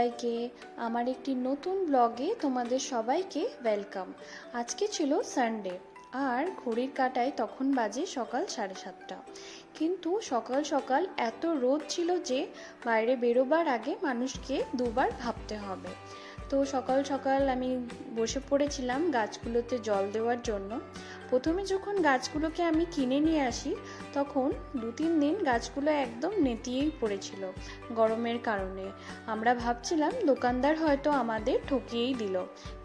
সবাইকে আমার একটি নতুন ব্লগে তোমাদের সবাইকে ওয়েলকাম। আজকে ছিল সানডে আর ঘড়ির কাঁটায় তখন বাজে সকাল 7:30। কিন্তু সকাল সকাল এত রোদ ছিল যে বাইরে বেরোবার আগে মানুষকে দুবার ভাবতে হবে। তো সকাল সকাল আমি বসে পড়েছিলাম গাছগুলোতে জল দেওয়ার জন্য। প্রথমে যখন গাছগুলোকে আমি কিনে নিয়ে আসি তখন 2-3 দিন গাছগুলো একদম নেতিয়েই পড়েছিল গরমের কারণে। আমরা ভাবছিলাম দোকানদার হয়তো আমাদের ঠকিয়েই দিল,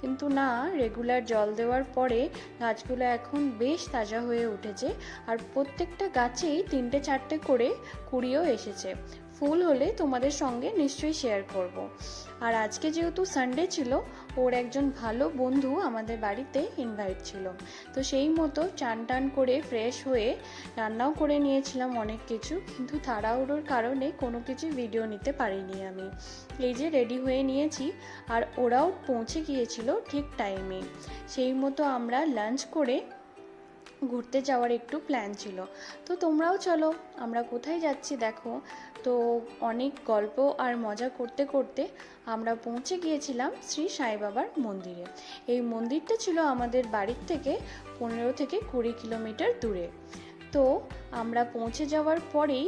কিন্তু না, রেগুলার জল দেওয়ার পরে গাছগুলো এখন বেশ তাজা হয়ে উঠেছে। আর প্রত্যেকটা গাছেই 3-4টে করে কুড়িও এসেছে। ফুল হলে তোমাদের সঙ্গে নিশ্চয়ই শেয়ার করব। আর আজকে যেহেতু সানডে ছিল, ওর একজন ভালো বন্ধু আমাদের বাড়িতে ইনভাইট ছিল, তো সেই মতো চান টান করে ফ্রেশ হয়ে রান্নাও করে নিয়েছিলাম অনেক কিছু, কিন্তু তাড়াহুড়োর কারণে কোনো কিছু ভিডিও নিতে পারিনি আমি। এই যে রেডি হয়ে নিয়েছি আর ওরাও পৌঁছে গিয়েছিল ঠিক টাইমে। সেই মতো আমরা লাঞ্চ করে ঘুরতে যাওয়ার একটু প্ল্যান ছিল। তো তোমরাও চলো, আমরা কোথায় যাচ্ছি দেখো। তো অনেক গল্প আর মজা করতে করতে আমরা পৌঁছে গিয়েছিলাম শ্রী সাই বাবার মন্দিরে। এই মন্দিরটা ছিল আমাদের বাড়ির থেকে 15-20 কিলোমিটার দূরে। তো আমরা পৌঁছে যাওয়ার পরেই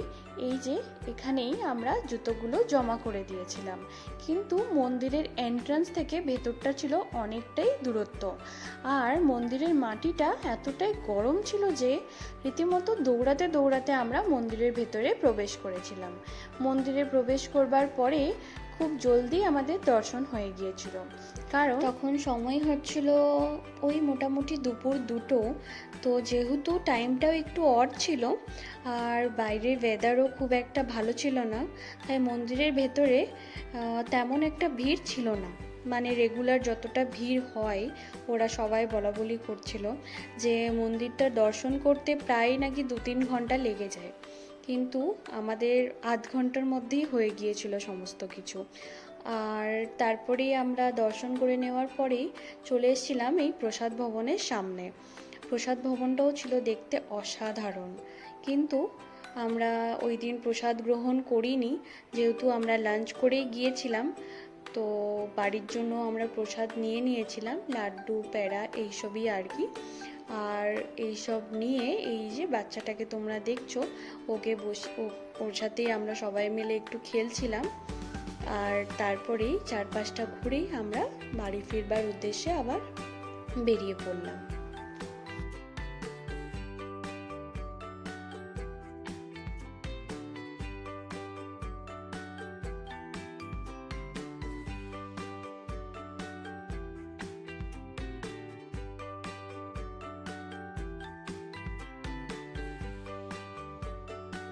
এই যে এখানেই আমরা জুতোগুলো জমা করে দিয়েছিলাম, কিন্তু মন্দিরের এন্ট্রান্স থেকে ভেতরটা ছিল অনেকটাই দূরত্ব। আর মন্দিরের মাটিটা এতটাই গরম ছিল যে রীতিমতো দৌড়াতে দৌড়াতে আমরা মন্দিরের ভেতরে প্রবেশ করেছিলাম। মন্দিরে প্রবেশ করবার পরে খুব জলদি আমাদের দর্শন হয়ে গিয়েছিল, কারণ তখন সময় হচ্ছিল ওই মোটামুটি দুপুর 2টো। তো যেহেতু টাইমটাও একটু অড ছিল আর বাইরের ওয়েদারও খুব একটা ভালো ছিল না, তাই মন্দিরের ভেতরে তেমন একটা ভিড় ছিল না। মানে রেগুলার যতটা ভিড় হয় ওরা সবাই বলা বলি করছিল যে মন্দিরটা দর্শন করতে প্রায় নাকি 2-3 ঘন্টা লেগে যায়, কিন্তু আমাদের আধ ঘন্টার মধ্যেই হয়ে গিয়েছিল সমস্ত কিছু। আর তারপরেই আমরা দর্শন করে নেওয়ার পরেই চলে এসেছিলাম এই প্রসাদ ভবনের সামনে। প্রসাদ ভবনটাও ছিল দেখতে অসাধারণ, কিন্তু আমরা ওই দিন প্রসাদ গ্রহণ করিনি, যেহেতু আমরা লাঞ্চ করেই গিয়েছিলাম। তো বাড়ির জন্য আমরা প্রসাদ নিয়ে নিয়েছিলাম, লাড্ডু প্যাড়া এইসবই আর কি। আর এইসব নিয়ে এই যে বাচ্চাটাকে তোমরা দেখছো, ওকে ওর সাথেই আমরা সবাই মিলে একটু খেলছিলাম। আর তারপরেই 4-5টা ঘুরেই আমরা বাড়ি ফিরবার উদ্দেশ্যে আবার বেরিয়ে পড়লাম।